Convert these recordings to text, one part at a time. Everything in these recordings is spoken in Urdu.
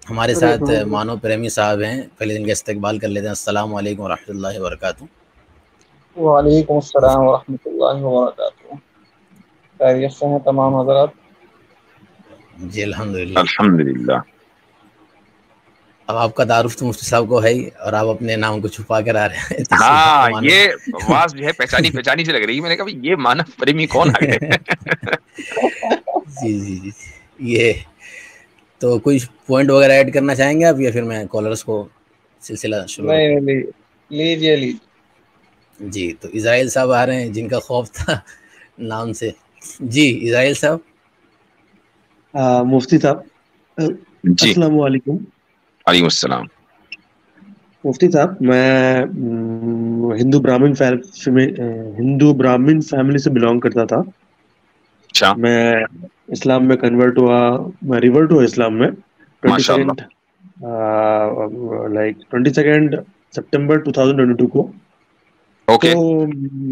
ہمارے ارے ساتھ مانو پریمی صاحب ہیں، پہلے ان کا استقبال کر لیتے ہیں۔ السلام علیکم ورحمۃ اللہ وبرکاتہ۔ وعلیکم السلام ورحمۃ اللہ وبرکاتہ۔ خیریت سے ہیں تمام حضرات؟ جی الحمدللہ۔ الحمدللہ۔ اب آپ کا تعارف تو مفتی صاحب کو ہے ہی، اور آپ اپنے نام کو چھپا کر آ رہے ہیں، تو اس لیے آپ کو ہاں مانو۔ یہ آواز جو ہے پہچانی پہچانی سے لگ رہی ہے، میں نے کہا یہ مانو پریمی کون آ گئے؟ جی جی جی یہ تو کوئی پوائنٹ وغیرہ ایڈ کرنا چاہیں گے آپ، یا پھر میں کالرس کو سلسلہ شروع رکھوں؟ نہیں، لیجیے۔ جی تو اسرائیل صاحب آ رہے ہیں، جن کا خوف تھا نام سے۔ جی اسرائیل صاحب۔ مفتی صاحب جی السلام علیکم۔ وعلیکم السلام۔ مفتی صاحب میں ہندو برامن فیملی سے بلانگ کرتا تھا۔ اچھا، میں اسلام میں کنورٹ ہوا، میں ریورٹ ہوا اسلام میں ماشاء اللہ۔ 22 سپٹمبر 2022 کو۔ اوکے۔ تو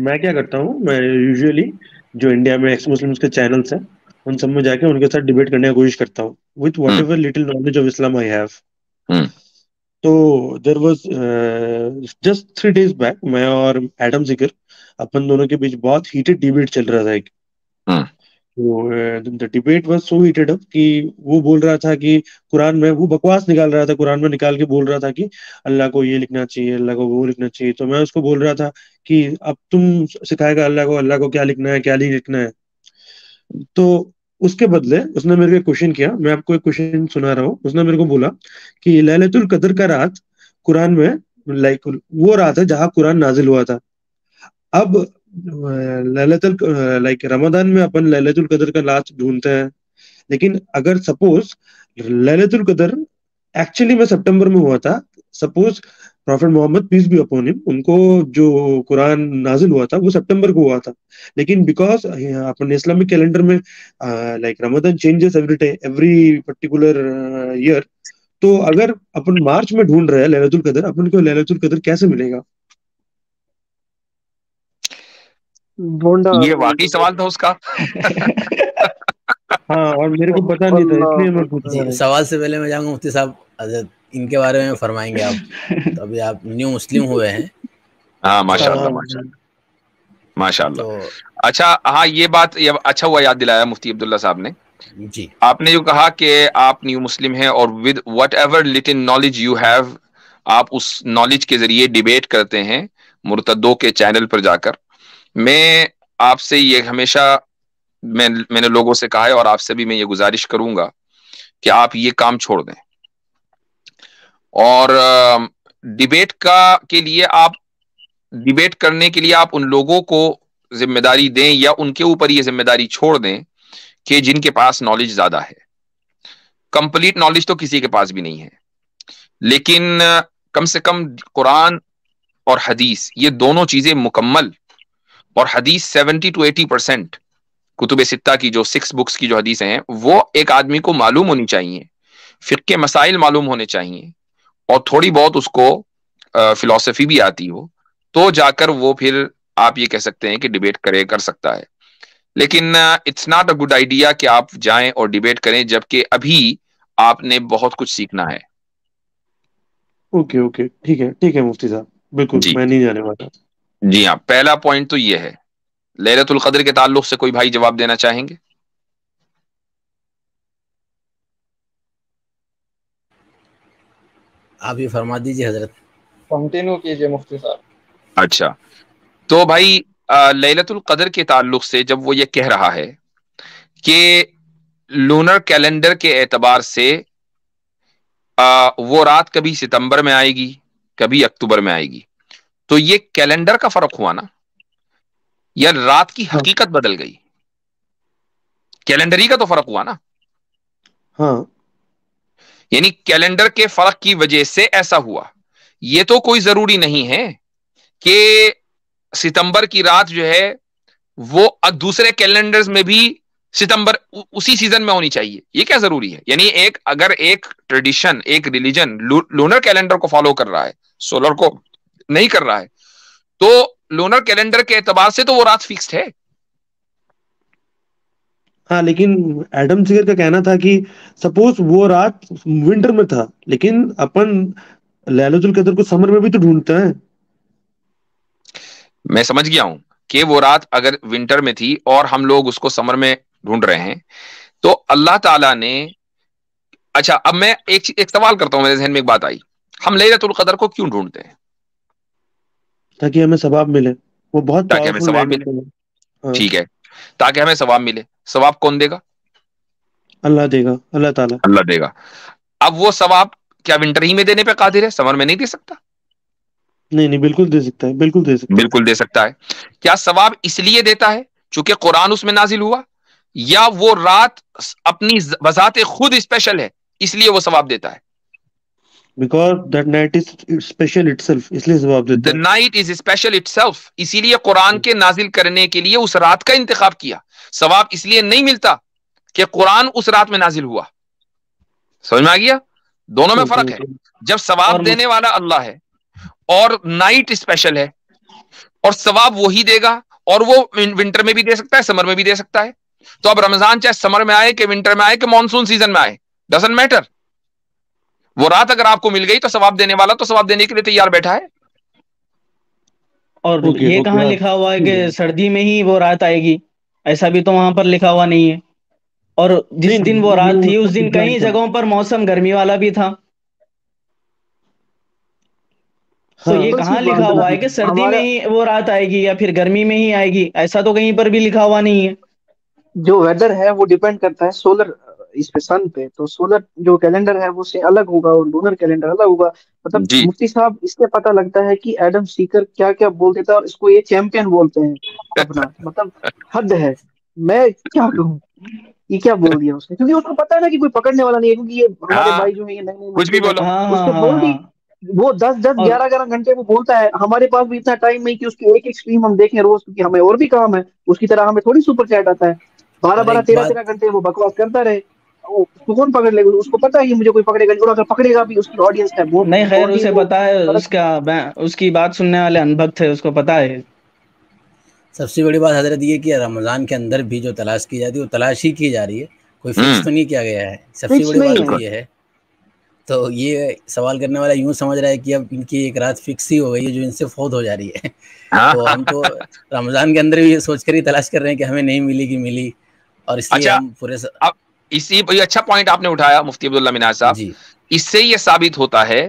میں کیا کرتا ہوں، میں یوزلی جو انڈیا میں ایکس مسلمس کے چینلس ہیں ان سب میں جا کے ان کے ساتھ ڈیبیٹ کرنے کی کوشش کرتا ہوں with whatever little knowledge of Islam I have. تو there was just 3 days back میں اور ایڈم ذکر اپن دونوں کے بیچ بہت ہیٹڈ ڈیبیٹ چل رہا تھا ایک۔ تو ڈیبیٹ واز سو ہیٹڈ اپ کہ وہ بول رہا تھا کہ قرآن میں وہ بکواس نکال رہا تھا، قرآن میں نکال کے بول رہا تھا کہ اللہ کو یہ لکھنا چاہیے، اللہ کو وہ لکھنا چاہیے۔ تو میں اس کو بول رہا تھا کہ اب تم سکھائے گا اللہ کو کیا لکھنا ہے کیا نہیں لکھنا ہے۔ تو اس کے بدلے اس نے میرے کو کوشچن کیا، میں آپ کو ایک کوشچن سنا رہا ہوں۔ اس نے میرے کو بولا کہ لیلۃ القدر کا رات قرآن میں وہ رات ہے جہاں قرآن نازل ہوا تھا۔ اب رمضان میں اپن لیلۃ القدر کا رات ڈھونڈتے ہیں، لیکن اگر سپوز لیلۃ القدر ایکچولی میں سپٹمبر میں ہوا تھا، suppose prophet Muhammad peace be upon him, ان کو جو قرآن نازل ہوا تھا وہ سپٹمبر کو ہوا تھا، لیکن بیکاز اپنے اسلامک کیلنڈر میں رمضان چینجز ایوری پرٹیکولر ایئر، تو اگر اپن مارچ میں ڈھونڈ رہے ہیں لیلۃ القدر، اپن کو لیلۃ القدر کیسے ملے گا؟ یہ واقعی سوال تھا اس کا۔ ہاں، اور میرے کو پتا نہیں تھا، اس لیے میں پوچھ رہا جی ہوں۔ سوال سے پہلے میں جاؤں گا مفتی صاحب، حضرت ان کے بارے میں فرمائیں گے آپ؟ تو ابھی آپ نیو مسلم ہوئے ہیں۔ ہاں ماشاء اللہ، ماشاء اللہ، ماشاء اللہ۔ اچھا ہاں یہ بات اچھا ہوا یاد دلایا مفتی عبداللہ صاحب نے۔ جی آپ نے جو کہا کہ آپ نیو مسلم ہیں اور with what ever little knowledge you have, آپ اس نالج کے ذریعے ڈیبیٹ کرتے ہیں مرتدوں کے چینل پر جا کر۔ میں آپ سے یہ ہمیشہ میں نے لوگوں سے کہا ہے، اور آپ سے بھی میں یہ گزارش کروں گا کہ آپ یہ کام چھوڑ دیں، اور ڈیبیٹ کے لیے آپ ڈیبیٹ کرنے کے لیے آپ ان لوگوں کو ذمہ داری دیں، یا ان کے اوپر یہ ذمہ داری چھوڑ دیں کہ جن کے پاس نالج زیادہ ہے۔ کمپلیٹ نالج تو کسی کے پاس بھی نہیں ہے، لیکن کم سے کم قرآن اور حدیث یہ دونوں چیزیں مکمل، اور حدیث 70 to 80% کتب ستہ کی جو 6 بکس کی جو حدیثیں ہیں وہ ایک آدمی کو معلوم ہونی چاہیے، فقہ کے مسائل معلوم ہونے چاہیے، اور تھوڑی بہت اس کو فلسفی بھی آتی ہو، تو جا کر وہ پھر آپ یہ کہہ سکتے ہیں کہ ڈیبیٹ کر سکتا ہے۔ لیکن it's not a good idea کہ آپ جائیں اور ڈیبیٹ کریں جبکہ ابھی آپ نے بہت کچھ سیکھنا ہے۔ اوکے ٹھیک ہے مفتی صاحب، بالکل جی میں نہیں جانے والا۔ جی ہاں، پہلا پوائنٹ تو یہ ہے۔ لیلۃ القدر کے تعلق سے کوئی بھائی جواب دینا چاہیں گے؟ آپ یہ فرما دیجیے حضرت۔ کنٹینیو کیجیے مفتی صاحب۔ اچھا تو بھائی لیلۃ القدر کے تعلق سے جب وہ یہ کہہ رہا ہے کہ لونر کیلنڈر کے اعتبار سے وہ رات کبھی ستمبر میں آئے گی کبھی اکتوبر میں آئے گی، تو یہ کیلنڈر کا فرق ہوا نا، یا رات کی حقیقت بدل گئی؟ کیلنڈر ہی کا تو فرق ہوا نا۔ ہاں، یعنی کیلنڈر کے فرق کی وجہ سے ایسا ہوا۔ یہ تو کوئی ضروری نہیں ہے کہ ستمبر کی رات جو ہے وہ دوسرے کیلنڈرز میں بھی ستمبر اسی سیزن میں ہونی چاہیے، یہ کیا ضروری ہے؟ یعنی اگر ایک ٹریڈیشن، ایک ریلیجن لونر کیلنڈر کو فالو کر رہا ہے، سولر کو نہیں کر رہا ہے، تو لونر کیلنڈر کے اعتبار سے تو وہ رات فکسڈ ہے۔ ہاں لیکن ایڈم سیگر کا کہنا تھا کہ سپوز وہ رات ونٹر میں تھا لیکن اپن لیلۃ القدر کو سمر میں بھی تو ڈھونڈتے ہیں. میں سمجھ گیا ہوں کہ وہ رات اگر ونٹر میں تھی اور ہم لوگ اس کو سمر میں ڈھونڈ رہے ہیں تو اللہ تعالیٰ نے. اچھا اب میں ایک سوال کرتا ہوں, میرے ذہن میں ایک بات آئی, ہم لیلۃ القدر کو کیوں ڈھونڈتے ہیں؟ تاکہ ہمیں ثواب ملے. وہ بہت تاکہ ہمیں پاورفل ثواب نائٹ ملے. ہوتا ہے. ہاں ٹھیک ہے, تاکہ ہمیں ثواب ملے. ثواب کون دے گا؟ اللہ دے گا, اللہ تعالیٰ. اللہ دے گا. اب وہ ثواب کیا ونٹر ہی میں دینے پہ قادر ہے, سمر میں نہیں دے سکتا؟ نہیں بالکل دے سکتا ہے, بالکل دے سکتا ہے. بالکل دے سکتا ہے. کیا ثواب اس لیے دیتا ہے چونکہ قرآن اس میں نازل ہوا, یا وہ رات اپنی بذات خود اسپیشل ہے اس لیے وہ ثواب دیتا ہے؟ Because that night is special itself, اس لیے ثواب دیتا The night is special itself. اسی لیے قرآن کے نازل کرنے کے لیے اس رات کا انتخاب کیا. ثواب اس لیے نہیں ملتا کہ قرآن اس رات میں نازل ہوا. سمجھ میں آ گیا؟ دونوں میں فرق ہے. جب ثواب دینے والا اللہ ہے اور نائٹ اسپیشل ہے اور ثواب وہی دے گا, اور وہ ونٹر میں بھی دے سکتا ہے, سمر میں بھی دے سکتا ہے. تو اب رمضان چاہے سمر میں آئے کہ ونٹر میں آئے کہ مانسون سیزن میں آئے, ڈزنٹ میٹر. وہ رات اگر آپ کو مل گئی تو ثواب دینے والا تو ثواب دینے کے لیے تیار بیٹھا ہے. اور یہ کہاں لکھا ہوا ہے کہ سردی میں ہی وہ رات آئے گی؟ ایسا بھی تو وہاں پر لکھا ہوا نہیں ہے. اور جس دن وہ رات تھی اس دن کئی جگہوں پر موسم گرمی والا بھی تھا. تو یہ کہاں لکھا ہوا ہے کہ سردی میں ہی وہ رات آئے گی یا پھر گرمی میں ہی آئے گی؟ ایسا تو کہیں پر بھی لکھا ہوا نہیں ہے. جو ویدر ہے وہ ڈیپینڈ کرتا ہے سولر اس پہ, سن پہ. تو سولر جو کیلنڈر ہے وہ سے الگ ہوگا اور لونر کیلنڈر الگ ہوگا. مطلب جی مفتی صاحب اس سے پتہ لگتا ہے کہ ایڈم سیکر کیا کیا بولتے تھے, اور اس کو یہ چیمپئن بولتے ہیں اپنا. مطلب حد ہے, میں کیا کہوں, یہ کیا بول دیا اس نے, کیونکہ اس کو پتا ہے نا کہ کوئی پکڑنے والا نہیں ہے, کیونکہ یہ ہمارے بھائی جو ہیں یہ نئے کچھ بھی بولو. اس کو بول دی. وہ 10-11 گھنٹے وہ بولتا ہے. ہمارے پاس بھی اتنا ٹائم نہیں کہ اس کی ایک ایک اسٹریم ہم دیکھیں روز, کیونکہ ہمیں اور بھی کام ہے. اس کی طرح ہمیں تھوڑی سپر چیٹ آتا ہے. 12-13 گھنٹے وہ بکواس کرتا رہے, اس کو کون پکڑ لے گا؟ اس کو پتا ہے کہ مجھے کوئی پکڑے گا, اور اگر پکڑے گا بھی اس کی آڈینس ہے بہت. نہیں خیر, اسے پتا ہے, اس کی بات سننے والے انبھکت تھے, اس کو پتا ہے. سب سے بڑی بات حضرت یہ کہ رمضان کے اندر بھی جو تلاش کی جاتی ہے وہ تلاش ہی کی جا رہی ہے, کوئی فکس تو نہیں کیا گیا ہے. سب سے بڑی بات تو یہ ہے. تو یہ سوال کرنے والا یوں سمجھ رہا ہے کہ اب ان کی ایک رات فکس ہی ہو گئی ہے جو ان سے فوت ہو جا رہی ہے. تو ہم تو رمضان کے اندر بھی یہ سوچ کر ہی تلاش کر رہے ہیں کہ ہمیں نہیں ملی کہ ملی, اور اس لیے ہم پورے اب اسی اچھا پوائنٹ آپ نے اٹھایا مفتی عبداللہ مناج صاحب. جی, اس سے یہ ثابت ہوتا ہے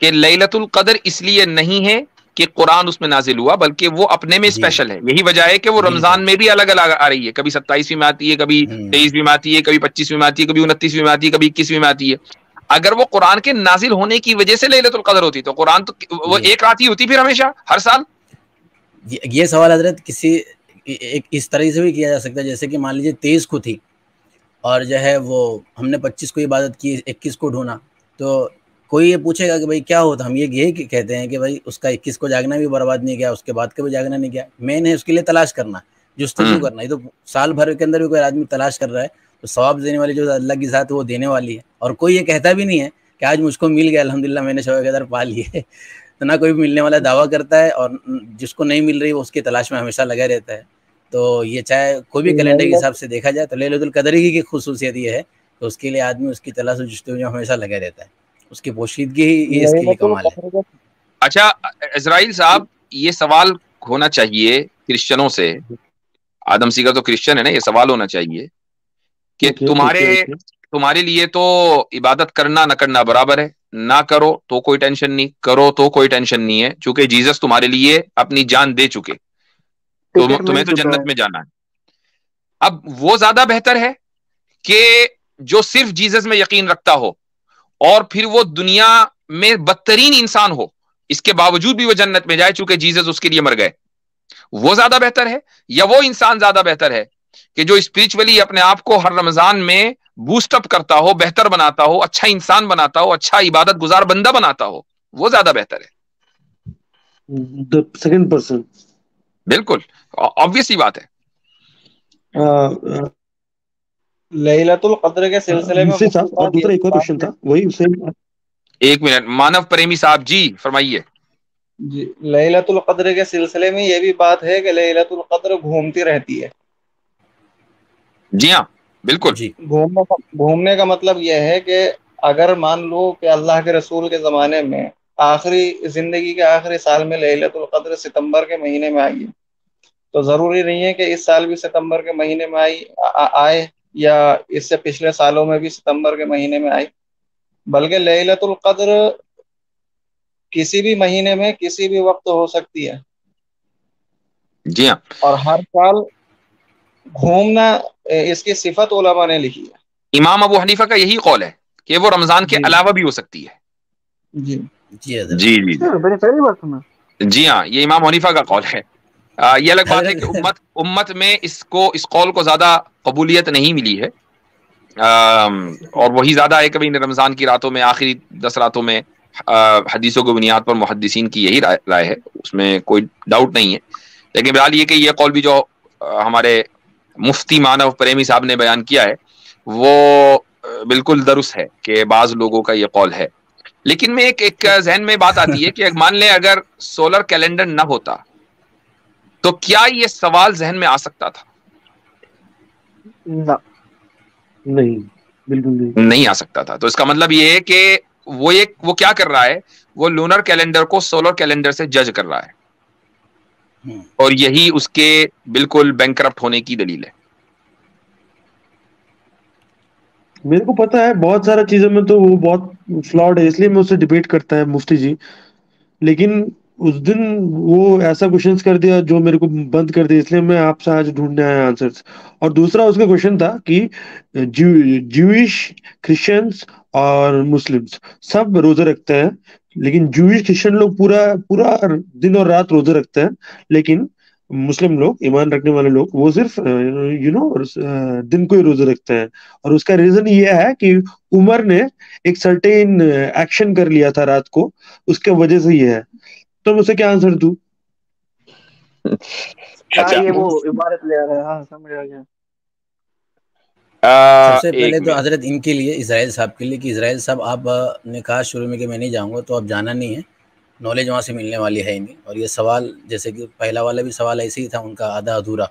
کہ لیلۃ القدر اس لیے نہیں ہے کہ قرآن اس میں نازل ہوا, بلکہ وہ اپنے میں اسپیشل ہے. یہی وجہ ہے کہ وہ رمضان میں بھی الگ الگ آ رہی ہے, کبھی 27ویں میں آتی ہے, کبھی 23ویں میں آتی ہے, کبھی 25ویں میں آتی ہے, کبھی 29ویں میں آتی ہے, کبھی 21ویں میں آتی ہے. اگر وہ قرآن کے نازل ہونے کی وجہ سے لیلۃ القدر ہوتی تو قرآن تو وہ ایک رات ہی ہوتی پھر ہمیشہ ہر سال. یہ سوال حضرت کسی ایک اس طرح سے بھی کیا جا سکتا ہے, جیسے کہ مان لیجیے 23 کو تھی اور جو ہے وہ ہم نے 25 کو عبادت کی, 21 کو ڈھونڈا, تو کوئی یہ پوچھے گا کہ بھائی کیا ہوتا. ہم یہ کہتے ہیں کہ بھائی اس کا 21 کو جاگنا بھی برباد نہیں کیا, اس کے بعد کا بھی جاگنا نہیں کیا. مین ہے اس کے لیے تلاش کرنا, جستجو کرنا. یہ تو سال بھر کے اندر بھی کوئی آدمی تلاش کر رہا ہے تو ثواب دینے والی جو اللہ کی ذات ہے وہ دینے والی ہے. اور کوئی یہ کہتا بھی نہیں ہے کہ آج مجھ کو مل گیا الحمدللہ میں نے شب قدر پا لی ہے. تو نہ کوئی ملنے والا دعویٰ کرتا ہے, اور جس کو نہیں مل رہی وہ اس کی تلاش میں ہمیشہ لگا رہتا ہے. تو یہ چاہے کوئی بھی کیلنڈر کے حساب سے دیکھا جائے تو لیلۃ القدر کی خصوصیت یہ ہے کہ اس کے لیے آدمی اس کی تلاش و جستجو ہمیشہ لگا رہتا ہے, اس کی پوشیدگی ہی اس کے لیے کمال ہے. اچھا اسرائیل صاحب, یہ سوال ہونا چاہیے کرسچنوں سے, آدم سیگر تو کرسچن ہے نا, یہ سوال ہونا چاہیے کہ تمہارے لیے تو عبادت کرنا نہ کرنا برابر ہے, نہ کرو تو کوئی ٹینشن نہیں, کرو تو کوئی ٹینشن نہیں ہے, چونکہ جیزس تمہارے لیے اپنی جان دے چکے, تمہیں تو جنت میں جانا ہے. اب وہ زیادہ بہتر ہے کہ جو صرف جیزس میں یقین رکھتا ہو اور پھر وہ دنیا میں بدترین انسان ہو, اس کے باوجود بھی وہ جنت میں جائے چونکہ جیزس اس کے لیے مر گئے, وہ زیادہ بہتر ہے, یا وہ انسان زیادہ بہتر ہے کہ جو اسپرچولی اپنے آپ کو ہر رمضان میں بوسٹ اپ کرتا ہو, بہتر بناتا ہو, اچھا انسان بناتا ہو, اچھا عبادت گزار بندہ بناتا ہو, وہ زیادہ بہتر ہے. سیکنڈ پرسن, بالکل obvious ہی بات ہے. لیلۃ القدر کے سلسلے میں اور دوسرا ایک اور کوشچن تھا, وہی ایک منٹ مانو پریمی صاحب جی فرمائیے. جی, لیلۃ القدر کے سلسلے میں یہ بھی بات ہے کہ لیلۃ القدر گھومتی رہتی ہے. جی ہاں, بالکل جی گھومنے کا مطلب یہ ہے کہ اگر مان لو کہ اللہ کے رسول کے زمانے میں زندگی کے آخری سال میں لیلۃ القدر ستمبر کے مہینے میں آئی، تو ضروری نہیں ہے کہ اس سال بھی ستمبر کے مہینے میں آئے یا اس سے پچھلے سالوں میں بھی ستمبر کے مہینے میں آئی، بلکہ لیلۃ القدر کسی بھی مہینے میں کسی بھی وقت ہو سکتی ہے. جی ہاں. اور ہر سال گھومنا اس کی صفت علماء نے لکھی ہے. امام ابو حنیفہ کا یہی قول ہے کہ وہ رمضان کے علاوہ بھی ہو سکتی ہے. جی جی جی جی میں نے پہلی بار سنا. جی ہاں، یہ امام حنیفہ کا قول ہے. یہ الگ بات ہے کہ امت میں اس قول کو زیادہ قبولیت نہیں ملی ہے، اور وہی زیادہ ہے کہ رمضان کی راتوں میں، آخری 10 راتوں میں حدیثوں کی بنیاد پر محدثین کی یہی رائے ہے، اس میں کوئی ڈاؤٹ نہیں ہے. لیکن بہرحال یہ کہ یہ قول بھی جو ہمارے مفتی مانو پریمی صاحب نے بیان کیا ہے وہ بالکل درست ہے کہ بعض لوگوں کا یہ قول ہے. لیکن میں ایک ذہن میں بات آتی ہے کہ مان لیں اگر سولر کیلنڈر نہ ہوتا تو کیا یہ سوال ذہن میں آ سکتا تھا؟ نہیں، بالکل نہیں آ سکتا تھا. تو اس کا مطلب یہ ہے کہ وہ کیا کر رہا ہے، وہ لونر کیلنڈر کو سولر کیلنڈر سے جج کر رہا ہے، اور یہی اس کے بالکل بینکرپٹ ہونے کی دلیل ہے. میرے کو پتا ہے بہت سارا چیزوں میں تو وہ بہت فلاڈ ہے، اس لیے میں اس سے ڈیبیٹ کرتا ہے مفتی جی. لیکن اس دن وہ ایسا کوشچنس کر دیا جو میرے کو بند کر دیا، اس لیے میں آپ سے آج ڈھونڈنے آیا آنسرز. اور دوسرا اس کا کوشچن تھا کہ جوئش، کرسچنس اور مسلمس سب روزے رکھتے ہیں، لیکن جوئش کرسچن لوگ پورا دن اور رات روزے رکھتے ہیں، لیکن مسلم لوگ، ایمان رکھنے والے لوگ، وہ صرف دن کو ہی روزے رکھتے ہیں. اور اس کا ریزن یہ ہے کہ عمر نے ایک سرٹین ایکشن کر لیا تھا رات کو، اس کے وجہ سے یہ ہے. تو میں اسے کیا آنسر دوں؟ یہ وہ عبارت لے رہا ہے. ہاں سمجھ آ گیا. سب سے پہلے تو حضرت ان کے لیے، اسرائیل صاحب کے لیے، کہ اسرائیل صاحب آپ نے کہا شروع میں کہ میں نہیں جاؤں گا، تو اب جانا نہیں ہے، نالج وہاں سے ملنے والی ہے ہی نہیں. اور یہ سوال جیسے کہ پہلا والا بھی سوال ایسے ہی تھا ان کا، آدھا ادھورا.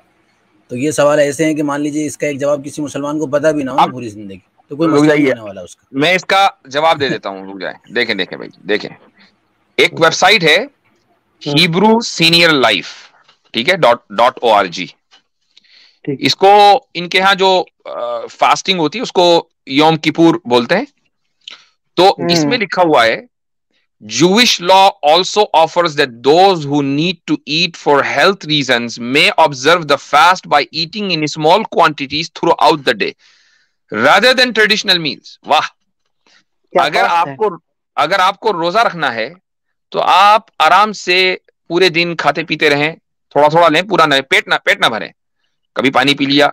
تو یہ سوال ایسے ہیں کہ مان لیجیے اس کا ایک جواب کسی مسلمان کو پتا بھی نہ ہو پوری زندگی، تو کوئی مسئلہ نہیں ہونے والا اس کا. میں اس کا جواب دے دیتا ہوں، رک جائیں. دیکھیں بھائی، دیکھیں ایک ویب سائٹ ہے ہیبرو سینئر لائف، ٹھیک ہے .org. اس کو ان کے ہاں جو فاسٹنگ ہوتی ہے اس کو یوم کپور بولتے ہیں. تو اس میں لکھا ہوا ہے Jewish law also offers that those who need to eat for health reasons may observe the fast by eating in small quantities throughout the day rather than traditional meals. واہ! اگر آپ کو روزہ رکھنا ہے تو آپ آرام سے پورے دن کھاتے پیتے رہیں، تھوڑا تھوڑا لیں، پورا نہ پیٹ نہ بھریں. کبھی پانی پی لیا،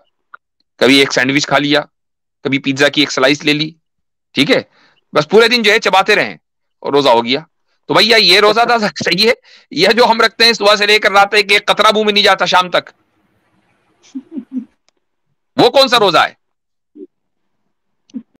کبھی ایک سینڈوچ کھا لیا، کبھی پیزا کی ایک سلائس لے لی، ٹھیک ہے، بس پورے دن جو ہے چباتے رہیں اور روزہ ہو گیا. تو بھیا یہ روزہ تھا صحیح ہے؟ یہ جو ہم رکھتے ہیں صبح سے لے کر رات تک، ایک قطرہ منہ میں نہیں جاتا شام تک، وہ کون سا روزہ ہے؟